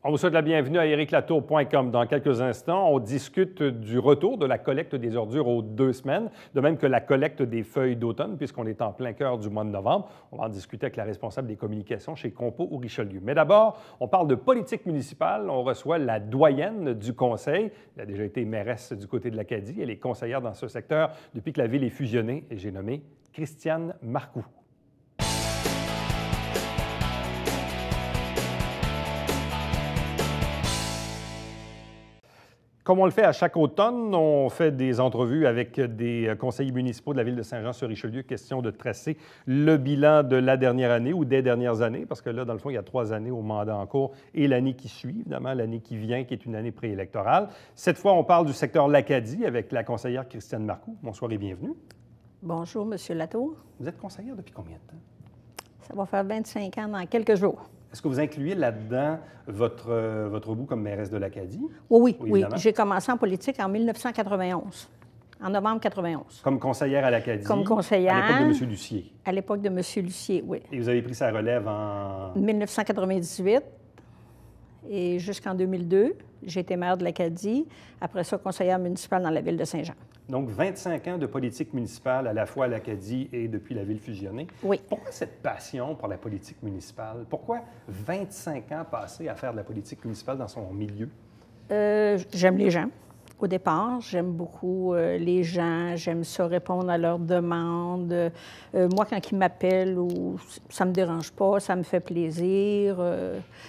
On vous souhaite la bienvenue à ericlatour.com. Dans quelques instants, on discute du retour de la collecte des ordures aux 2 semaines, de même que la collecte des feuilles d'automne, puisqu'on est en plein cœur du mois de novembre. On va en discuter avec la responsable des communications chez Compo ou Richelieu. Mais d'abord, on parle de politique municipale. On reçoit la doyenne du conseil. Elle a déjà été mairesse du côté de l'Acadie. Elle est conseillère dans ce secteur depuis que la ville est fusionnée. Et j'ai nommé Christiane Marcoux. Comme on le fait à chaque automne, on fait des entrevues avec des conseillers municipaux de la ville de Saint-Jean-sur-Richelieu, question de tracer le bilan de la dernière année ou des dernières années, parce que là, dans le fond, il y a 3 années au mandat en cours et l'année qui suit, évidemment, l'année qui vient, qui est une année préélectorale. Cette fois, on parle du secteur l'Acadie avec la conseillère Christiane Marcoux. Bonsoir et bienvenue. Bonjour, M. Latour. Vous êtes conseillère depuis combien de temps? Ça va faire 25 ans dans quelques jours. Est-ce que vous incluez là-dedans votre bout comme mairesse de l'Acadie? Oui. J'ai commencé en politique en 1991, en novembre 91. Comme conseillère à l'Acadie? Comme conseillère. À l'époque de M. Lucier? À l'époque de M. Lucier, oui. Et vous avez pris sa relève en? 1998 et jusqu'en 2002. J'ai été maire de l'Acadie. Après ça, conseillère municipale dans la ville de Saint-Jean. Donc, 25 ans de politique municipale à la fois à l'Acadie et depuis la ville fusionnée. Oui. Pourquoi cette passion pour la politique municipale? Pourquoi 25 ans passés à faire de la politique municipale dans son milieu? J'aime les gens. Au départ, j'aime beaucoup les gens, j'aime ça répondre à leurs demandes. Moi, quand ils m'appellent, ça ne me dérange pas, ça me fait plaisir.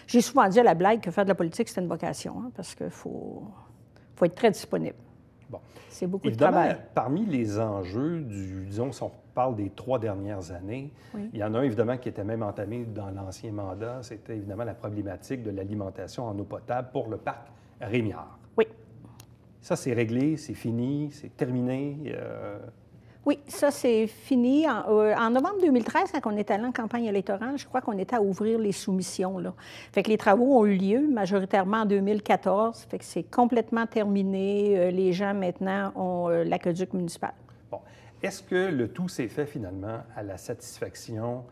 J'ai souvent dit à la blague que faire de la politique, c'est une vocation, hein, parce qu'il faut être très disponible. Bon. C'est beaucoup Évidemment, de travail. Parmi les enjeux, disons, si on parle des 3 dernières années, oui. Il y en a un, évidemment, qui était même entamé dans l'ancien mandat, c'était évidemment la problématique de l'alimentation en eau potable pour le parc Rémiard. Oui. Ça, c'est réglé, c'est fini, c'est terminé. Oui, ça, c'est fini. En novembre 2013, quand on est allé en campagne électorale, je crois qu'on était à ouvrir les soumissions, là. Fait que les travaux ont eu lieu majoritairement en 2014. Fait que c'est complètement terminé. Les gens, maintenant, ont l'aqueduc municipal. Bon. Est-ce que le tout s'est fait, finalement, à la satisfaction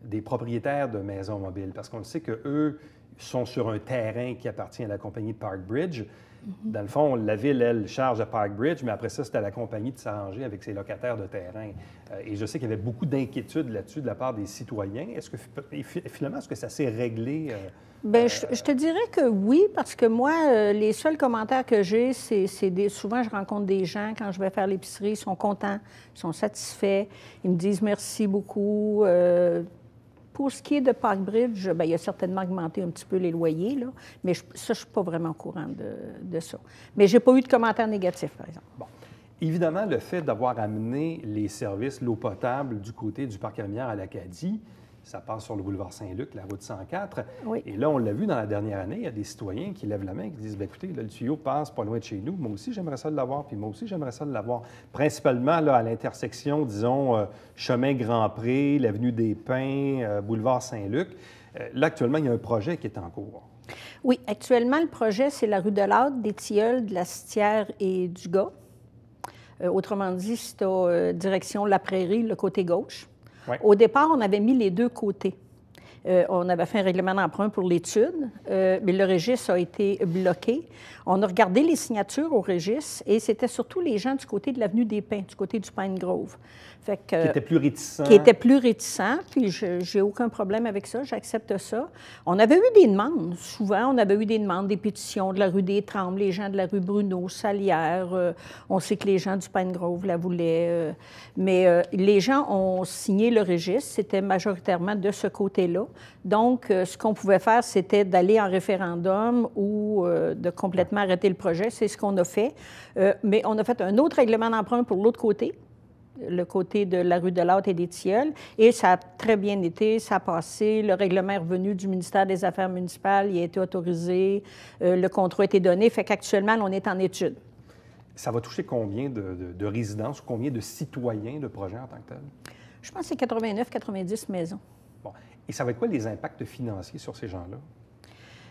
des propriétaires de maisons mobiles? Parce qu'on le sait qu'eux sont sur un terrain qui appartient à la compagnie Parkbridge. Dans le fond, la ville, elle, charge à Parkbridge, mais après ça, c'est à la compagnie de s'arranger avec ses locataires de terrain. Et je sais qu'il y avait beaucoup d'inquiétudes là-dessus de la part des citoyens. Est-ce que, finalement, est-ce que ça s'est réglé? Bien, je te dirais que oui, parce que moi, les seuls commentaires que j'ai, souvent, je rencontre des gens, quand je vais faire l'épicerie, ils sont contents, ils sont satisfaits, ils me disent merci beaucoup. Pour ce qui est de Parkbridge, bien, il a certainement augmenté un petit peu les loyers, là, mais ça, je ne suis pas vraiment au courant de ça. Mais je n'ai pas eu de commentaires négatifs, par exemple. Bon. Évidemment, le fait d'avoir amené les services, l'eau potable du côté du parc Rémiard à l'Acadie, ça passe sur le boulevard Saint-Luc, la route 104. Oui. Et là, on l'a vu dans la dernière année, il y a des citoyens qui lèvent la main et qui disent bien, écoutez, là, le tuyau passe pas loin de chez nous. Moi aussi, j'aimerais ça l'avoir, puis moi aussi, j'aimerais ça l'avoir. Principalement là, à l'intersection, disons, chemin Grand-Pré, l'avenue des Pins, boulevard Saint-Luc. Là, actuellement, il y a un projet qui est en cours. Oui, actuellement, le projet, c'est la rue de l'Âtre, des Tilleuls, de la Citière et du Gars. Autrement dit, c'est direction La Prairie, le côté gauche. Ouais. Au départ, on avait mis les deux côtés. On avait fait un règlement d'emprunt pour l'étude, mais le registre a été bloqué. On a regardé les signatures au registre et c'était surtout les gens du côté de l'avenue des Pins, du côté du Pine Grove. Fait que, qui étaient plus réticents. Qui étaient plus réticents, puis j'ai aucun problème avec ça, j'accepte ça. On avait eu des demandes, souvent, on avait eu des demandes, des pétitions de la rue des Trembles, les gens de la rue Bruno, Salière, on sait que les gens du Pine Grove la voulaient, mais les gens ont signé le registre, c'était majoritairement de ce côté-là. Donc, ce qu'on pouvait faire, c'était d'aller en référendum ou de complètement arrêter le projet. C'est ce qu'on a fait. Mais on a fait un autre règlement d'emprunt pour l'autre côté, le côté de la rue de l'Âtre et des Tilleuls, et ça a très bien été, ça a passé. Le règlement est revenu du ministère des Affaires municipales, il a été autorisé, le contrat a été donné, fait qu'actuellement, on est en étude. Ça va toucher combien de résidences, combien de citoyens, le projet en tant que tel? Je pense que c'est 89-90 maisons. Bon. Et ça va être quoi les impacts financiers sur ces gens-là?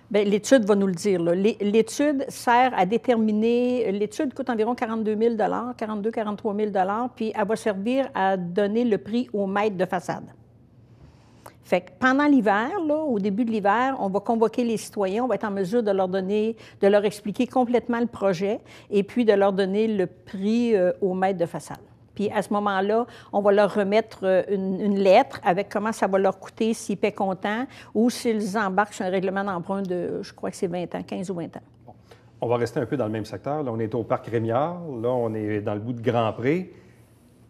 Bien, l'étude va nous le dire. L'étude sert à déterminer... L'étude coûte environ 42 000 42-43 000 puis elle va servir à donner le prix au mètre de façade. Fait que pendant l'hiver, là, au début de l'hiver, on va convoquer les citoyens, on va être en mesure de leur expliquer complètement le projet et puis de leur donner le prix au maître de façade. Puis à ce moment-là, on va leur remettre une lettre avec comment ça va leur coûter s'ils paient comptant ou s'ils embarquent sur un règlement d'emprunt de, je crois que c'est 20 ans, 15 ou 20 ans. Bon. On va rester un peu dans le même secteur. Là, on est au Parc Rémiard. Là, on est dans le bout de Grand-Pré.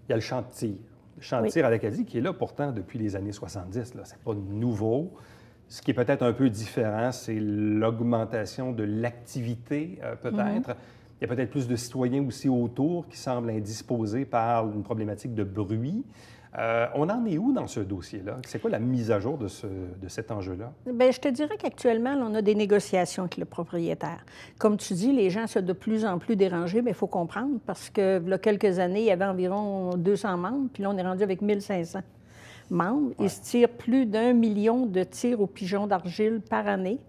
Il y a le champ de tir. Le champ de tir à l'Acadie qui est là pourtant depuis les années 70. Ce n'est pas nouveau. Ce qui est peut-être un peu différent, c'est l'augmentation de l'activité, peut-être. Il y a peut-être plus de citoyens aussi autour qui semblent indisposés par une problématique de bruit. On en est où dans ce dossier-là? C'est quoi la mise à jour de cet enjeu-là? Bien, je te dirais qu'actuellement, on a des négociations avec le propriétaire. Comme tu dis, les gens sont de plus en plus dérangés, mais il faut comprendre, parce que il y a quelques années, il y avait environ 200 membres, puis là, on est rendu avec 1500 membres. Ouais. Ils se tirent plus d'1 million de tirs aux pigeons d'argile par année.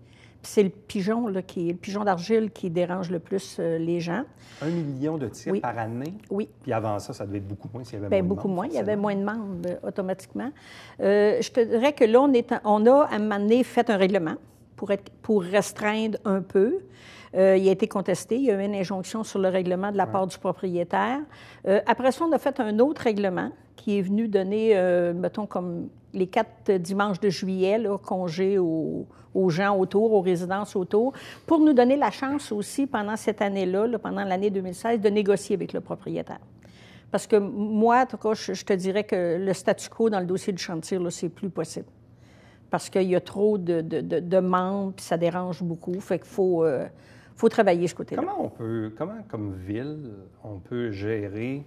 Puis c'est le pigeon, là, le pigeon d'argile qui dérange le plus les gens. 1 million de tirs par année? Oui. Puis avant ça, ça devait être beaucoup moins s'il y avait bien, moins de beaucoup membres. Moins. Il y avait moins de membres automatiquement. Je te dirais que là, on a à un moment donné fait un règlement pour restreindre un peu. Il a été contesté. Il y a eu une injonction sur le règlement de la part du propriétaire. Après ça, on a fait un autre règlement qui est venu donner, mettons, comme les 4 dimanches de juillet, là, congé aux gens autour, aux résidences autour, pour nous donner la chance aussi, pendant cette année-là, là, pendant l'année 2016, de négocier avec le propriétaire. Parce que moi, en tout cas, je te dirais que le statu quo dans le dossier du chantier, là, c'est plus possible. Parce qu'il y a trop de membres, puis ça dérange beaucoup. Fait qu'il faut travailler ce côté-là. Comment, comme ville, on peut gérer,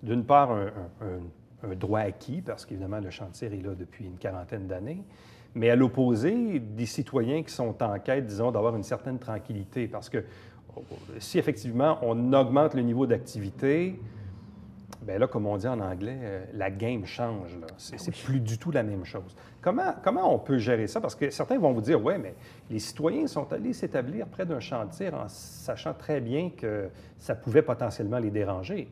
d'une part, un droit acquis, parce qu'évidemment, le chantier est là depuis une quarantaine d'années, mais à l'opposé, des citoyens qui sont en quête, disons, d'avoir une certaine tranquillité. Parce que si effectivement on augmente le niveau d'activité, bien là, comme on dit en anglais, la game change. C'est plus du tout la même chose. Comment on peut gérer ça? Parce que certains vont vous dire, oui, mais les citoyens sont allés s'établir près d'un chantier en sachant très bien que ça pouvait potentiellement les déranger.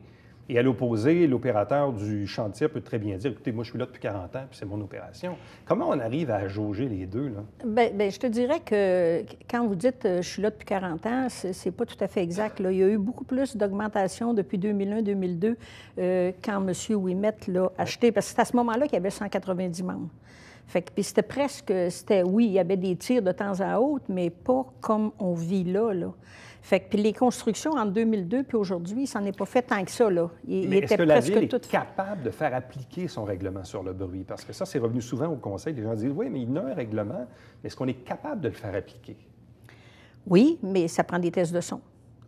Et à l'opposé, l'opérateur du chantier peut très bien dire, écoutez, moi, je suis là depuis 40 ans, puis c'est mon opération. Comment on arrive à jauger les deux, là? Bien, je te dirais que quand vous dites je suis là depuis 40 ans, c'est pas tout à fait exact, là. Il y a eu beaucoup plus d'augmentation depuis 2001-2002 quand M. Ouimet l'a acheté, parce que c'est à ce moment-là qu'il y avait 190 membres. Fait que, puis oui, il y avait des tirs de temps à autre, mais pas comme on vit là. Fait que, puis les constructions entre 2002 puis aujourd'hui, ça n'en est pas fait tant que ça, là. Mais est-ce que la Ville est capable de faire appliquer son règlement sur le bruit? Parce que ça, c'est revenu souvent au Conseil. Les gens disent, oui, mais il y a un règlement, mais est-ce qu'on est capable de le faire appliquer? Oui, mais ça prend des tests de son.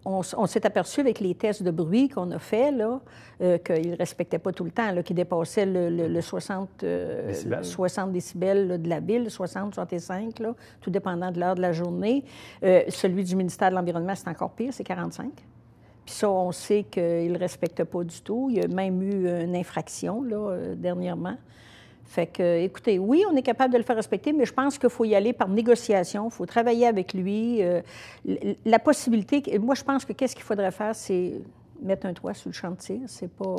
On s'est aperçu avec les tests de bruit qu'on a faits, là, qu'ils ne respectaient pas tout le temps, qu'ils dépassaient le 60 décibels là, de la ville, 60, 65, là, tout dépendant de l'heure de la journée. Celui du ministère de l'Environnement, c'est encore pire, c'est 45. Puis ça, on sait qu'ils ne respectent pas du tout. Il y a même eu une infraction, là, dernièrement. Fait que, écoutez, oui, on est capable de le faire respecter, mais je pense qu'il faut y aller par négociation, il faut travailler avec lui. La possibilité, moi, je pense que qu'est-ce qu'il faudrait faire, c'est mettre un toit sur le chantier. C'est pas...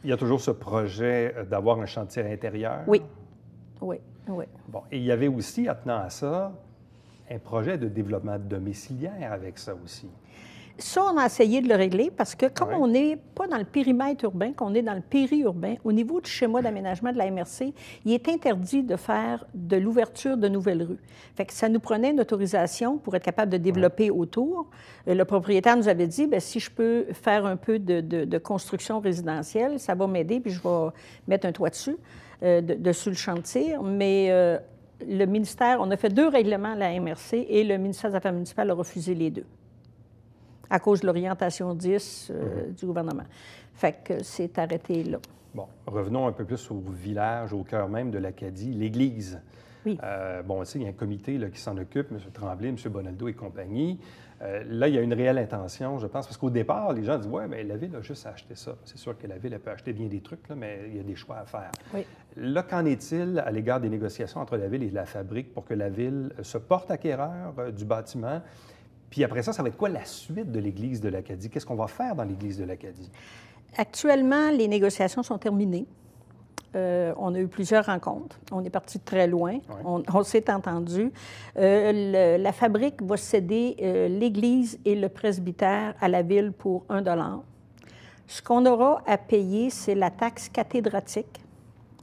Il y a toujours ce projet d'avoir un chantier intérieur. Oui. Bon, et il y avait aussi, attenant à ça, un projet de développement domiciliaire avec ça aussi. Ça, on a essayé de le régler parce que comme on n'est pas dans le périmètre urbain, qu'on est dans le périurbain, au niveau du schéma d'aménagement de la MRC, il est interdit de faire de l'ouverture de nouvelles rues. Fait que ça nous prenait une autorisation pour être capable de développer autour. Le propriétaire nous avait dit, bien, si je peux faire un peu de construction résidentielle, ça va m'aider, puis je vais mettre un toit dessus, dessus le chantier. Mais le ministère, on a fait 2 règlements à la MRC et le ministère des Affaires municipales a refusé les 2. À cause de l'orientation 10 du gouvernement. Fait que c'est arrêté là. Bon, revenons un peu plus au village, au cœur même de l'Acadie, l'Église. Oui. Bon, tu sais, il y a un comité là, qui s'en occupe, M. Tremblay, M. Bonaldo et compagnie. Là, il y a une réelle intention, je pense, parce qu'au départ, les gens disent « Ouais, mais la Ville a juste acheté ça. » C'est sûr que la Ville, elle peut acheter bien des trucs, là, mais il y a des choix à faire. Oui. Là, qu'en est-il à l'égard des négociations entre la Ville et la Fabrique pour que la Ville se porte acquéreur du bâtiment? Puis après ça va être quoi la suite de l'Église de l'Acadie? Qu'est-ce qu'on va faire dans l'Église de l'Acadie? Actuellement, les négociations sont terminées. On a eu plusieurs rencontres. On est parti de très loin. Oui. On s'est entendu. La fabrique va céder l'église et le presbytère à la ville pour 1 $. Ce qu'on aura à payer, c'est la taxe cathédratique.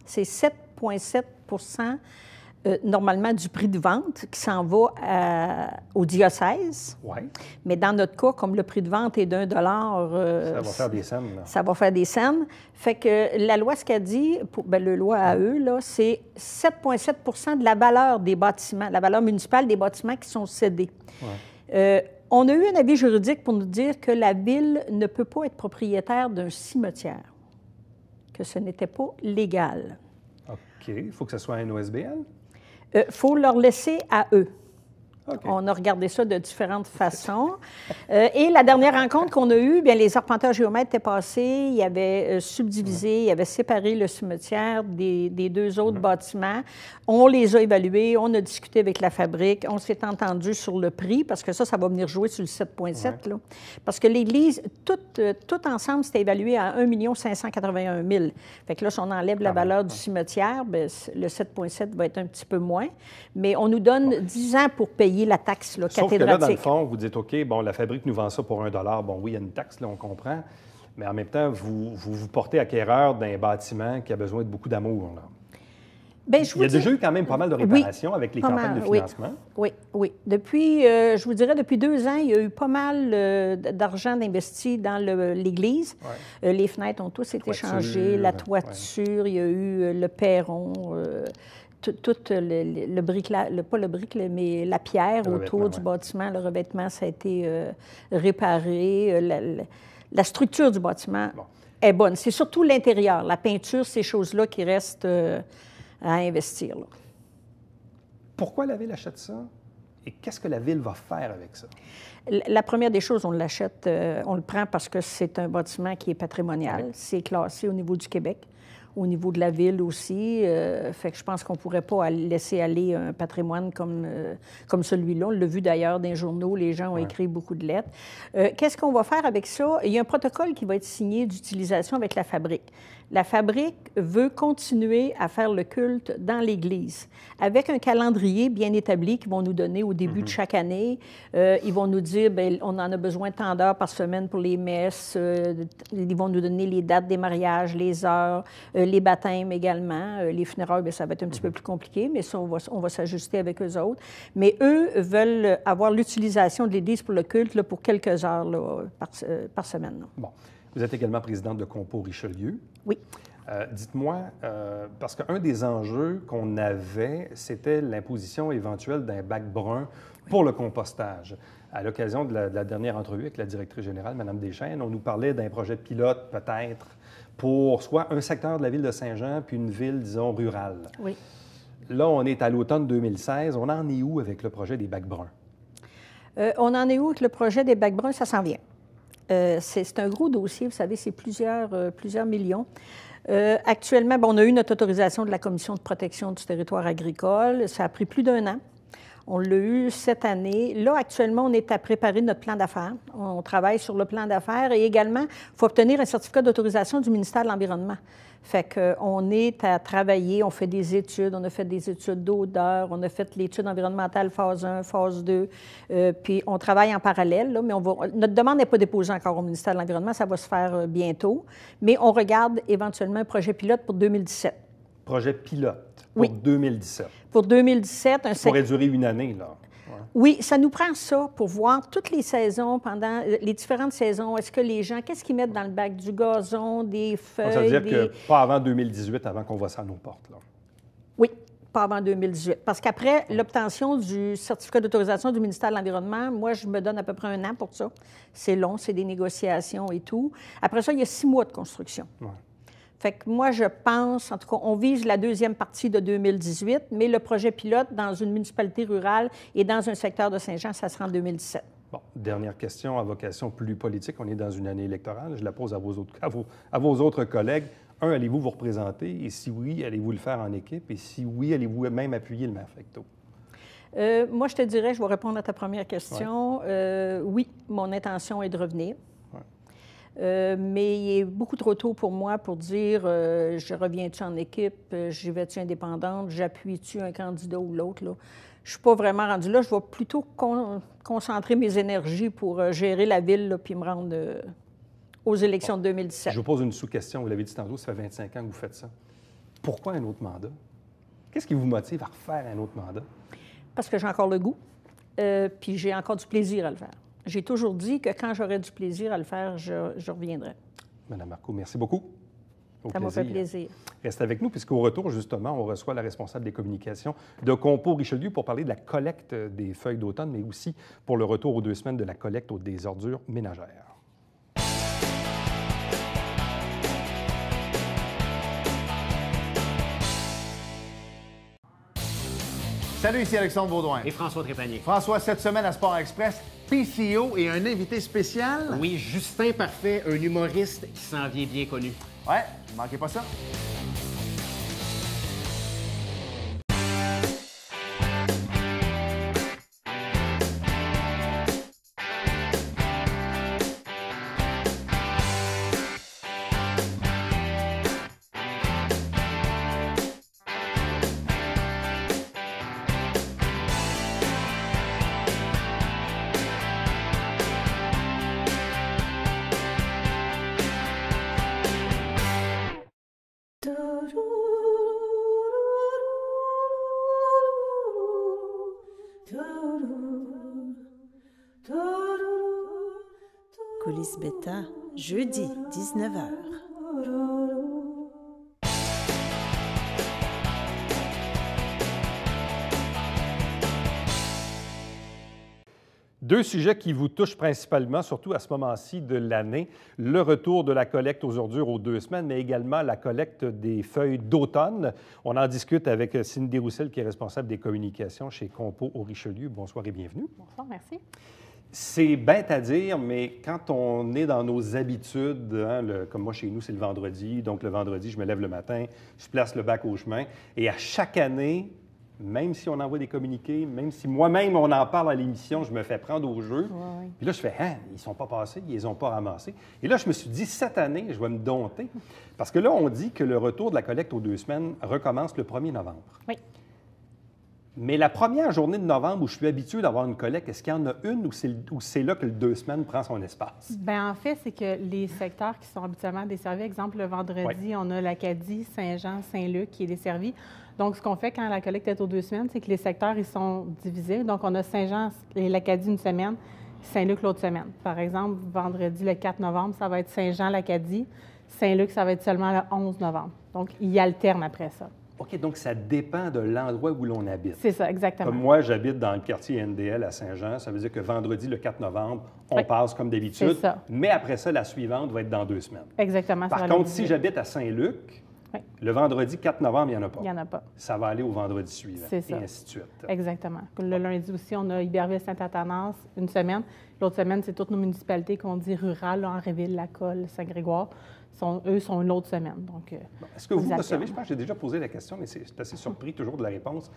C'est 7,7 normalement du prix de vente qui s'en va au diocèse. Oui. Mais dans notre cas, comme le prix de vente est d'1 $, ça va faire des scènes. Là. Ça va faire des scènes. Fait que la loi, ce qu'elle dit, le loi à eux, là, c'est 7,7 de la valeur des bâtiments, la valeur municipale des bâtiments qui sont cédés. Ouais. On a eu un avis juridique pour nous dire que la ville ne peut pas être propriétaire d'un cimetière, que ce n'était pas légal. OK. Il faut que ce soit un OSBL? Faut leur laisser à eux. Okay. On a regardé ça de différentes façons. Et la dernière rencontre qu'on a eue, bien, les arpenteurs géomètres étaient passés, ils avaient subdivisé, ils avaient séparé le cimetière des 2 autres bâtiments. On les a évalués, on a discuté avec la fabrique, on s'est entendu sur le prix, parce que ça va venir jouer sur le 7,7. Là. Parce que l'église, tout ensemble, c'était évalué à 1 581 000. Fait que là, si on enlève la valeur du cimetière, bien, le 7,7 va être un petit peu moins. Mais on nous donne 10 ans pour payer la taxe là, cathédratique. Sauf que là, dans le fond, vous dites, OK, bon, la fabrique nous vend ça pour 1 $. Bon, oui, il y a une taxe, là, on comprend. Mais en même temps, vous portez acquéreur d'un bâtiment qui a besoin de beaucoup d'amour. Là. Bien, il y a déjà eu quand même pas mal de réparations avec les campagnes de financement. Oui. Depuis, je vous dirais, depuis 2 ans, il y a eu pas mal d'argent d'investi dans l'Église. Ouais. Les fenêtres ont tous été changées, la toiture, il y a eu le perron, tout le bricolage, pas le brique, mais la pierre autour du bâtiment, le revêtement, ça a été réparé. La structure du bâtiment est bonne. C'est surtout l'intérieur, la peinture, ces choses-là qui restent à investir. Là. Pourquoi la Ville achète ça? Et qu'est-ce que la Ville va faire avec ça? La première des choses, on l'achète, on le prend parce que c'est un bâtiment qui est patrimonial. Oui. C'est classé au niveau du Québec, au niveau de la Ville aussi. Fait que je pense qu'on ne pourrait pas laisser aller un patrimoine comme celui-là. On l'a vu d'ailleurs dans les journaux, les gens ont écrit beaucoup de lettres. Qu'est-ce qu'on va faire avec ça? Il y a un protocole qui va être signé d'utilisation avec la fabrique. La fabrique veut continuer à faire le culte dans l'Église avec un calendrier bien établi qu'ils vont nous donner au début de chaque année. Ils vont nous dire, bien, on en a besoin tant d'heures par semaine pour les messes. Ils vont nous donner les dates des mariages, les heures, les baptêmes également. Les funérailles, bien, ça va être un petit peu plus compliqué, mais ça, on va s'ajuster avec eux autres. Mais eux veulent avoir l'utilisation de l'Église pour le culte là, pour quelques heures là, par semaine. Là. Bon. Vous êtes également présidente de Compo Richelieu. Oui. Dites-moi, parce qu'un des enjeux qu'on avait, c'était l'imposition éventuelle d'un bac brun pour le compostage. À l'occasion de la dernière entrevue avec la directrice générale, Mme Deschênes, on nous parlait d'un projet pilote, peut-être, pour soit un secteur de la ville de Saint-Jean, puis une ville, disons, rurale. Oui. Là, on est à l'automne 2016. On en est où avec le projet des bacs bruns? On en est où avec le projet des bacs bruns? Ça s'en vient. C'est un gros dossier, vous savez, c'est plusieurs millions. Actuellement, on a eu notre autorisation de la Commission de protection du territoire agricole. Ça a pris plus d'1 an. On l'a eu cette année. Là, actuellement, on est à préparer notre plan d'affaires. On travaille sur le plan d'affaires et également, il faut obtenir un certificat d'autorisation du ministère de l'Environnement. Fait qu'on est à travailler, on fait des études, on a fait des études d'odeur, on a fait l'étude environnementale phase 1, phase 2, puis on travaille en parallèle, là, mais notre demande n'est pas déposée encore au ministère de l'Environnement, ça va se faire bientôt, mais on regarde éventuellement un projet pilote pour 2017. Projet pilote pour 2017? Pour 2017. Ça pourrait durer 1 année, là. Oui, ça nous prend ça pour voir toutes les saisons, pendant les différentes saisons. Est-ce que les gens, qu'est-ce qu'ils mettent dans le bac? Du gazon, des feuilles? Ça veut dire que pas avant 2018, avant qu'on voit ça à nos portes, là. Oui, pas avant 2018. Parce qu'après l'obtention du certificat d'autorisation du ministère de l'Environnement, moi, je me donne à peu près 1 an pour ça. C'est long, c'est des négociations et tout. Après ça, il y a 6 mois de construction. Ouais. Fait que moi, je pense, en tout cas, on vise la deuxième partie de 2018, mais le projet pilote dans une municipalité rurale et dans un secteur de Saint-Jean, ça sera en 2017. Bon, dernière question à vocation plus politique. On est dans une année électorale. Je la pose à vos autres collègues. Allez-vous vous représenter? Et si oui, allez-vous le faire en équipe? Et si oui, allez-vous même appuyer le maire Fecteau? Moi, je te dirais, je vais répondre à ta première question. Oui, mon intention est de revenir. Mais il est beaucoup trop tôt pour moi pour dire je reviens-tu en équipe, j'y vais-tu indépendante, j'appuie-tu un candidat ou l'autre. Là. Je ne suis pas vraiment rendue là. Je vais plutôt concentrer mes énergies pour gérer la ville puis me rendre aux élections de 2017. Je vous pose une sous-question. Vous l'avez dit tantôt, ça fait 25 ans que vous faites ça. Pourquoi un autre mandat? Qu'est-ce qui vous motive à refaire un autre mandat? Parce que j'ai encore le goût, puis j'ai encore du plaisir à le faire. J'ai toujours dit que quand j'aurai du plaisir à le faire, je reviendrai. Madame Marcoux, merci beaucoup. Ça m'a fait plaisir. Restez avec nous, puisqu'au retour, justement, on reçoit la responsable des communications de Compo Richelieu pour parler de la collecte des feuilles d'automne, mais aussi pour le retour aux 2 semaines de la collecte des ordures ménagères. Salut, ici Alexandre Baudouin. Et François Trépanier. François, cette semaine à Sport Express, PCO et un invité spécial. Oui, Justin Parfait, un humoriste qui s'en vient bien connu. Ouais, ne manquez pas ça. Coulisses Bêta, jeudi, 19h. Deux sujets qui vous touchent principalement, surtout à ce moment-ci de l'année, le retour de la collecte aux ordures aux 2 semaines, mais également la collecte des feuilles d'automne. On en discute avec Cindy Roussel, qui est responsable des communications chez Compo au Richelieu. Bonsoir et bienvenue. Bonsoir, merci. C'est bête à dire, mais quand on est dans nos habitudes, hein, comme moi chez nous, c'est le vendredi, donc le vendredi, je me lève le matin, je place le bac au chemin, et à chaque année, même si on envoie des communiqués, même si moi-même on en parle à l'émission, je me fais prendre au jeu. Ouais. Puis là, je fais, hein, ils ne sont pas passés, ils les ont pas ramassés. Et là, je me suis dit, cette année, je vais me dompter. Parce que là, on dit que le retour de la collecte aux 2 semaines recommence le 1er novembre. Oui. Mais la première journée de novembre où je suis habitué d'avoir une collecte, est-ce qu'il y en a une ou c'est là que le 2 semaines prend son espace? Bien, en fait, c'est que les secteurs qui sont habituellement desservis, exemple, le vendredi, on a l'Acadie, Saint-Jean, Saint-Luc qui est desservi. Donc, ce qu'on fait quand la collecte est aux 2 semaines, c'est que les secteurs, ils sont divisés. Donc, on a Saint-Jean et l'Acadie une semaine, Saint-Luc l'autre semaine. Par exemple, vendredi, le 4 novembre, ça va être Saint-Jean, l'Acadie. Saint-Luc, ça va être seulement le 11 novembre. Donc, ils alternent après ça. OK, donc ça dépend de l'endroit où l'on habite. C'est ça, exactement. Comme moi, j'habite dans le quartier NDL à Saint-Jean. Ça veut dire que vendredi, le 4 novembre, on passe comme d'habitude. C'est ça. Mais après ça, la suivante va être dans 2 semaines. Exactement. Par contre, si j'habite à Saint-Luc, le vendredi 4 novembre, il n'y en a pas. Il n'y en a pas. Ça va aller au vendredi suivant. C'est ça. Et ainsi de suite. Exactement. Le lundi aussi, on a Iberville-Saint-Athanas une semaine. L'autre semaine, c'est toutes nos municipalités qu'on dit rurales, là, Henrieville, Lacolle, Saint-Grégoire. Eux sont une autre semaine. Donc, est-ce que vous recevez, je pense que j'ai déjà posé la question, mais c'est assez surpris toujours de la réponse.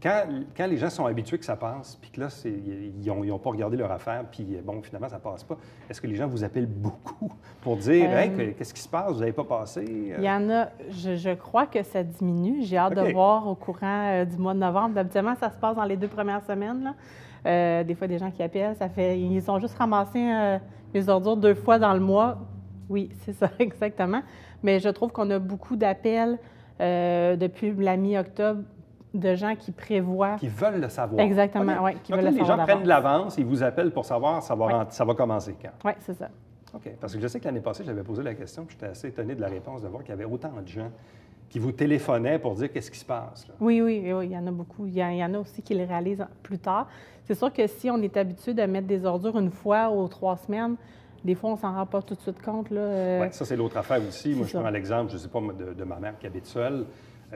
Quand les gens sont habitués que ça passe, puis que là, ils n'ont pas regardé leur affaire, puis bon, finalement, ça ne passe pas, est-ce que les gens vous appellent beaucoup pour dire hey, qu'est-ce qui se passe, vous n'avez pas passé? Il y en a, je crois que ça diminue. J'ai hâte de voir au courant du mois de novembre. Habituellement, ça se passe dans les 2 premières semaines. Là. Des fois, des gens qui appellent, ils ont juste ramassé les ordures 2 fois dans le mois. Oui, c'est ça, exactement. Mais je trouve qu'on a beaucoup d'appels depuis la mi-octobre de gens qui prévoient. Qui veulent le savoir. Exactement, oui. Qui veulent le savoir. Les gens prennent de l'avance, ils vous appellent pour savoir ça va commencer quand. Oui, c'est ça. OK. Parce que je sais que l'année passée, j'avais posé la question, puis j'étais assez étonné de la réponse de voir qu'il y avait autant de gens qui vous téléphonaient pour dire qu'est-ce qui se passe. Là. Oui, il y en a beaucoup. Il y en a aussi qui le réalisent plus tard. C'est sûr que si on est habitué de mettre des ordures une fois aux 3 semaines, des fois, on ne s'en rend pas tout de suite compte. Oui, ça, c'est l'autre affaire aussi. Moi, je prends l'exemple, je ne sais pas, de ma mère qui habite seule,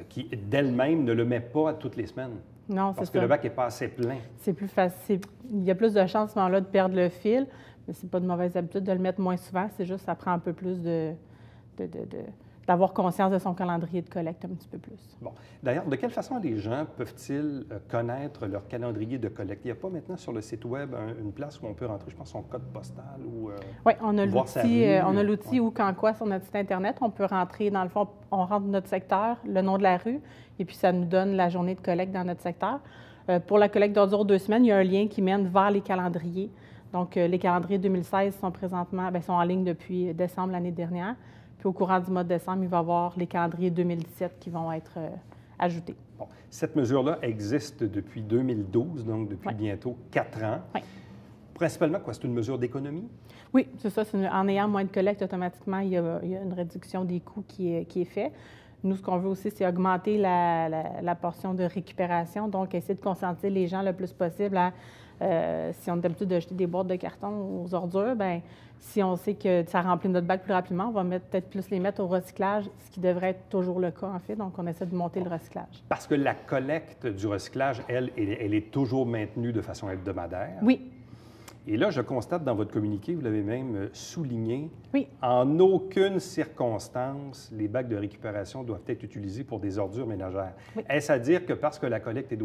qui, d'elle-même, ne le met pas à toutes les semaines. Non, c'est ça. Parce que le bac n'est pas assez plein. C'est plus facile. Il y a plus de chances, à ce moment-là, de perdre le fil, mais ce n'est pas de mauvaise habitude de le mettre moins souvent. C'est juste que ça prend un peu plus d'avoir conscience de son calendrier de collecte un petit peu plus. Bon. D'ailleurs, de quelle façon les gens peuvent-ils connaître leur calendrier de collecte? Il n'y a pas maintenant sur le site Web une place où on peut rentrer, je pense, son code postal ou oui, on a voir sa l'outil rue. ou quand quoi sur notre site Internet. On peut rentrer, dans le fond, on rentre notre secteur, le nom de la rue, et puis ça nous donne la journée de collecte dans notre secteur. Pour la collecte d'ordures 2 semaines, il y a un lien qui mène vers les calendriers. Donc, les calendriers 2016 sont présentement, sont en ligne depuis décembre l'année dernière. Puis au courant du mois de décembre, il va y avoir les calendriers 2017 qui vont être ajoutés. Bon. Cette mesure-là existe depuis 2012, donc depuis bientôt 4 ans. Oui. Principalement, quoi? C'est une mesure d'économie? Oui, c'est ça. En ayant moins de collecte, automatiquement, il y a une réduction des coûts qui est faite. Nous, ce qu'on veut aussi, c'est augmenter la portion de récupération, donc essayer de conscientiser les gens le plus possible à, si on a l'habitude de jeter des boîtes de carton aux ordures, bien, si on sait que ça remplit notre bac plus rapidement, on va peut-être plus les mettre au recyclage, ce qui devrait être toujours le cas, en fait. Donc, on essaie de monter le recyclage. Parce que la collecte du recyclage, elle est toujours maintenue de façon hebdomadaire. Oui. Et là, je constate dans votre communiqué, vous l'avez même souligné, oui. En aucune circonstance, les bacs de récupération doivent être utilisés pour des ordures ménagères. Oui. Est-ce à dire que parce que la collecte est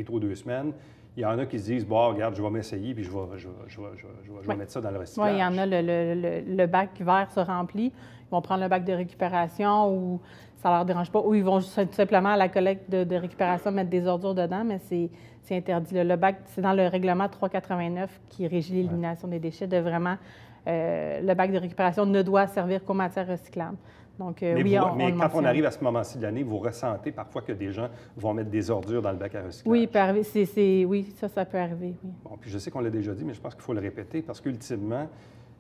aux 2 semaines, il y en a qui se disent, bon, regarde, je vais m'essayer puis je vais mettre ça dans le recyclage? Oui, il y en a, le bac vert se remplit, ils vont prendre le bac de récupération ou ça ne leur dérange pas, ou ils vont tout simplement à la collecte de récupération mettre des ordures dedans, mais c'est interdit. Le bac, c'est dans le règlement 389 qui régit l'élimination des déchets, de vraiment, le bac de récupération ne doit servir qu'aux matières recyclables. Donc, mais oui, mais quand on arrive à ce moment-ci de l'année, vous ressentez parfois que des gens vont mettre des ordures dans le bac à recyclage? Oui, il peut arriver. Oui, ça peut arriver, oui. Bon, puis je sais qu'on l'a déjà dit, mais je pense qu'il faut le répéter parce qu'ultimement,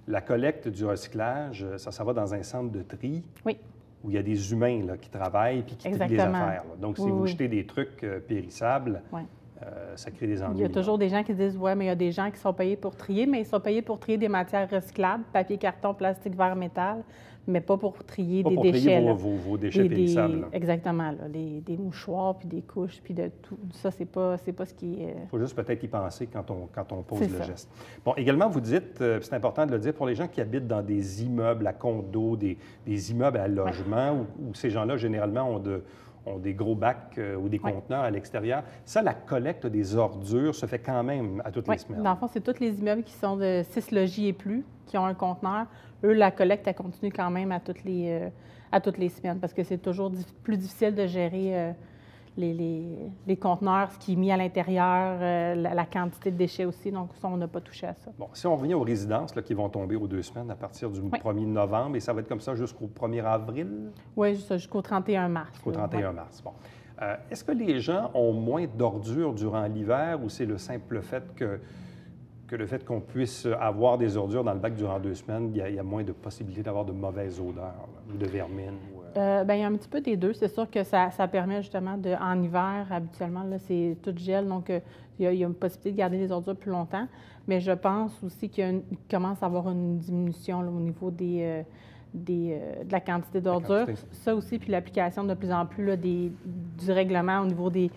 la collecte du recyclage, ça va dans un centre de tri. Oui. Où il y a des humains là, qui travaillent puis qui trient les affaires. Là. Donc, si vous jetez des trucs périssables, ça crée des ennuis. Il y a toujours des gens qui disent, oui, mais il y a des gens qui sont payés pour trier, mais ils sont payés pour trier des matières recyclables, papier, carton, plastique, verre, métal, mais pas pour trier des déchets. Pas pour trier vos déchets périssables. Exactement, là, des mouchoirs, puis des couches, puis de tout. Ça, c'est pas ce qui est... Il faut juste peut-être y penser quand on pose le geste. Bon, également, vous dites, c'est important de le dire, pour les gens qui habitent dans des immeubles à condo, des immeubles à logement, où ces gens-là, généralement, ont des gros bacs ou des conteneurs à l'extérieur. Ça, la collecte des ordures se fait quand même à toutes les semaines. Dans le fond, c'est tous les immeubles qui sont de 6 logis et plus, qui ont un conteneur. Eux, la collecte, elle continue quand même à toutes les semaines parce que c'est toujours plus difficile de gérer les conteneurs, ce qui est mis à l'intérieur, la quantité de déchets aussi. Donc, ça, on n'a pas touché à ça. Bon, si on revient aux résidences là, qui vont tomber aux 2 semaines à partir du 1er novembre, et ça va être comme ça jusqu'au 1er avril? Oui, jusqu'au 31 mars. Jusqu'au 31 mars, bon. Est-ce que les gens ont moins d'ordures durant l'hiver ou c'est le simple fait que le fait qu'on puisse avoir des ordures dans le bac durant 2 semaines, il y a moins de possibilités d'avoir de mauvaises odeurs là, ou de vermine? Bien, il y a un petit peu des deux. C'est sûr que ça permet justement en hiver, habituellement, là, c'est tout gel, donc il y a une possibilité de garder les ordures plus longtemps. Mais je pense aussi qu'il commence à avoir une diminution là, au niveau de la quantité d'ordures. Ça aussi, puis l'application de plus en plus là, du règlement au niveau des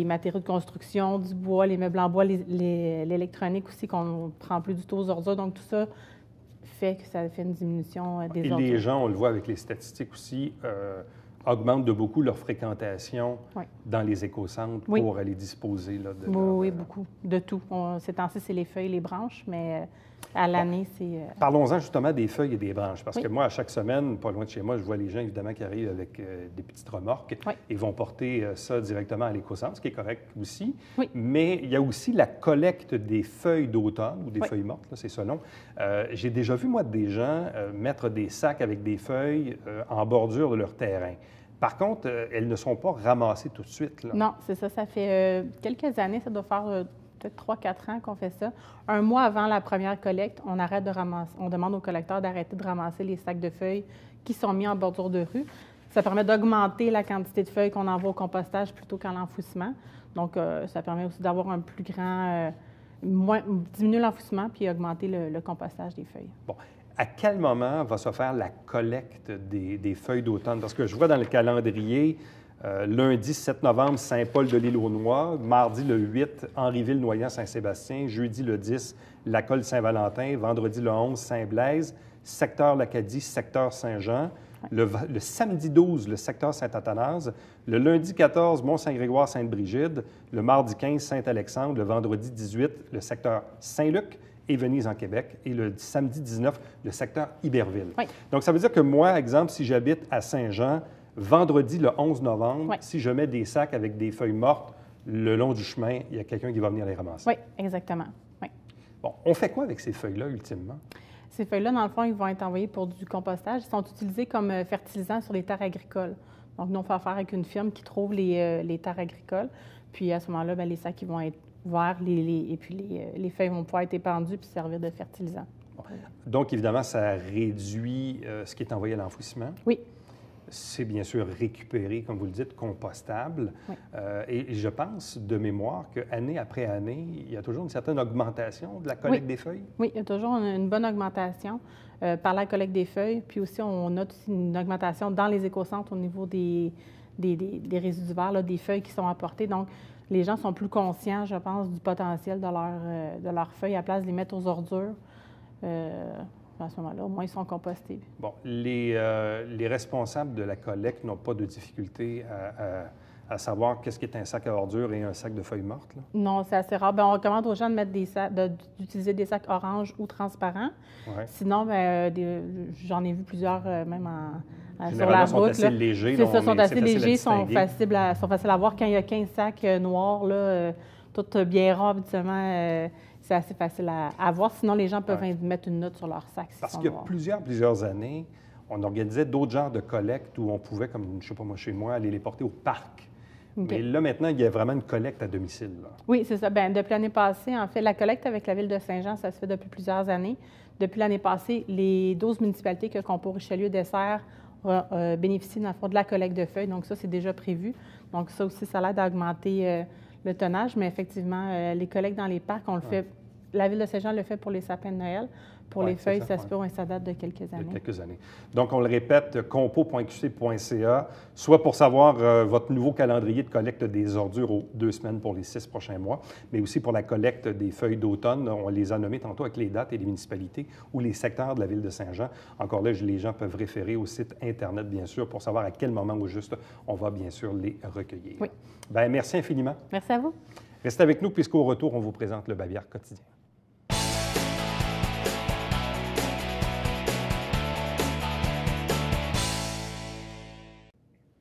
matériaux de construction, du bois, les meubles en bois, l'électronique aussi, qu'on ne prend plus du tout aux ordures. Donc, tout ça fait que ça fait une diminution des ordures. Et les gens, on le voit avec les statistiques aussi, augmentent de beaucoup leur fréquentation dans les écocentres pour aller disposer là, de Oui, beaucoup. De tout. Ces temps-ci, c'est les feuilles, les branches, mais à l'année, c'est... Parlons-en justement des feuilles et des branches, parce que moi, à chaque semaine, pas loin de chez moi, je vois les gens, évidemment, qui arrivent avec des petites remorques et vont porter ça directement à l'écocentre, ce qui est correct aussi. Oui. Mais il y a aussi la collecte des feuilles d'automne ou des feuilles mortes, là, c'est ça non. J'ai déjà vu, moi, des gens mettre des sacs avec des feuilles en bordure de leur terrain. Par contre, elles ne sont pas ramassées tout de suite. Là. Non, c'est ça. Ça fait quelques années, ça doit faire peut-être 3-4 ans qu'on fait ça. Un mois avant la première collecte, on arrête de ramasser. On demande aux collecteurs d'arrêter de ramasser les sacs de feuilles qui sont mis en bordure de rue. Ça permet d'augmenter la quantité de feuilles qu'on envoie au compostage plutôt qu'à l'enfouissement. Donc, ça permet aussi d'avoir un plus grand... diminuer l'enfouissement puis augmenter le compostage des feuilles. Bon. À quel moment va se faire la collecte des feuilles d'automne? Parce que je vois dans le calendrier, lundi 7 novembre, Saint-Paul-de-l'Île-aux-Noix, mardi le 8, Henrieville-Noyant-Saint-Sébastien, jeudi le 10, Lacolle-Saint-Valentin, vendredi le 11, Saint-Blaise, secteur l'Acadie, secteur Saint-Jean, Le samedi 12, le secteur Saint-Athanase. Le lundi 14, Mont-Saint-Grégoire-Sainte-Brigide. Le mardi 15, Saint-Alexandre. Le vendredi 18, le secteur Saint-Luc et Venise en Québec. Et le samedi 19, le secteur Iberville. Oui. Donc, ça veut dire que moi, exemple, si j'habite à Saint-Jean, vendredi, le 11 novembre, si je mets des sacs avec des feuilles mortes le long du chemin, il y a quelqu'un qui va venir les ramasser. Oui, exactement. Oui. Bon, on fait quoi avec ces feuilles-là, ultimement? Ces feuilles-là, dans le fond, ils vont être envoyés pour du compostage. Ils sont utilisés comme fertilisants sur les terres agricoles. Donc, nous, on fait affaire avec une firme qui trouve les terres agricoles. Puis, à ce moment-là, bien, les sacs ils vont être verts et puis les feuilles vont pouvoir être épandues puis servir de fertilisant. Bon. Donc, évidemment, ça réduit ce qui est envoyé à l'enfouissement. Oui. C'est bien sûr récupéré, comme vous le dites, compostable. Oui. Et je pense, de mémoire, qu'année après année, il y a toujours une certaine augmentation de la collecte des feuilles. Oui, il y a toujours une bonne augmentation par la collecte des feuilles. Puis aussi, on note aussi une augmentation dans les écocentres au niveau des résidus verts, là, des feuilles qui sont apportées. Donc, les gens sont plus conscients, je pense, du potentiel de leurs feuilles à place de les mettre aux ordures. À ce moment-là, au moins, ils sont compostés. Bon, les responsables de la collecte n'ont pas de difficulté à savoir qu'est-ce qui est un sac à ordures et un sac de feuilles mortes, là? Non, c'est assez rare. Bien, on recommande aux gens de mettre d'utiliser des sacs orange ou transparents. Ouais. Sinon, bien, j'en ai vu plusieurs même sur Généralement, la route. sont assez légers. C'est ça, sont assez facile légers, à distinguer. sont faciles à voir. Quand il y a 15 sacs noirs, là, tout bien rare, habituellement, c'est assez facile à voir. Sinon, les gens peuvent mettre une note sur leur sac. Parce qu'il y a plusieurs années, on organisait d'autres genres de collectes où on pouvait, comme, je ne sais pas moi, chez moi, aller les porter au parc. Okay. Mais là, maintenant, il y a vraiment une collecte à domicile, là. Oui, c'est ça. Bien, depuis l'année passée, en fait, la collecte avec la Ville de Saint-Jean, ça se fait depuis plusieurs années. Depuis l'année passée, les 12 municipalités que Compo-Richelieu dessert bénéficient, dans le fond, de la collecte de feuilles. Donc, ça, c'est déjà prévu. Donc, ça aussi, ça l'aide à augmenter le tonnage. Mais effectivement, les collectes dans les parcs, on le fait. La Ville de Saint-Jean le fait pour les sapins de Noël. Pour les feuilles, ça se peut, ça date de quelques années. De quelques années. Donc, on le répète, compo.qc.ca, soit pour savoir votre nouveau calendrier de collecte des ordures aux 2 semaines pour les 6 prochains mois, mais aussi pour la collecte des feuilles d'automne. On les a nommées tantôt avec les dates et les municipalités ou les secteurs de la Ville de Saint-Jean. Encore là, les gens peuvent référer au site Internet, bien sûr, pour savoir à quel moment au juste on va, bien sûr, les recueillir. Oui. Bien, merci infiniment. Merci à vous. Restez avec nous, puisqu'au retour, on vous présente le Bavière quotidien.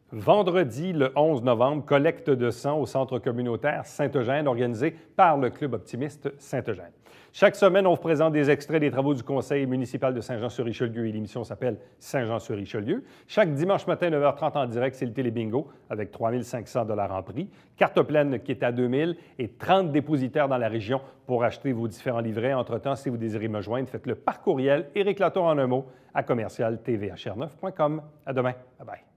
Vendredi, le 11 novembre, collecte de sang au centre communautaire Saint-Eugène, organisé par le Club optimiste Saint-Eugène. Chaque semaine, on vous présente des extraits des travaux du Conseil municipal de Saint-Jean-sur-Richelieu et l'émission s'appelle Saint-Jean-sur-Richelieu. Chaque dimanche matin, 9h30 en direct, c'est le Télébingo avec 3 500 $ en prix. Carte pleine qui est à 2 000 et 30 dépositaires dans la région pour acheter vos différents livrets. Entre-temps, si vous désirez me joindre, faites-le par courriel, Éric Latour en un mot, à commercial-tvhr9.com. À demain. Bye-bye.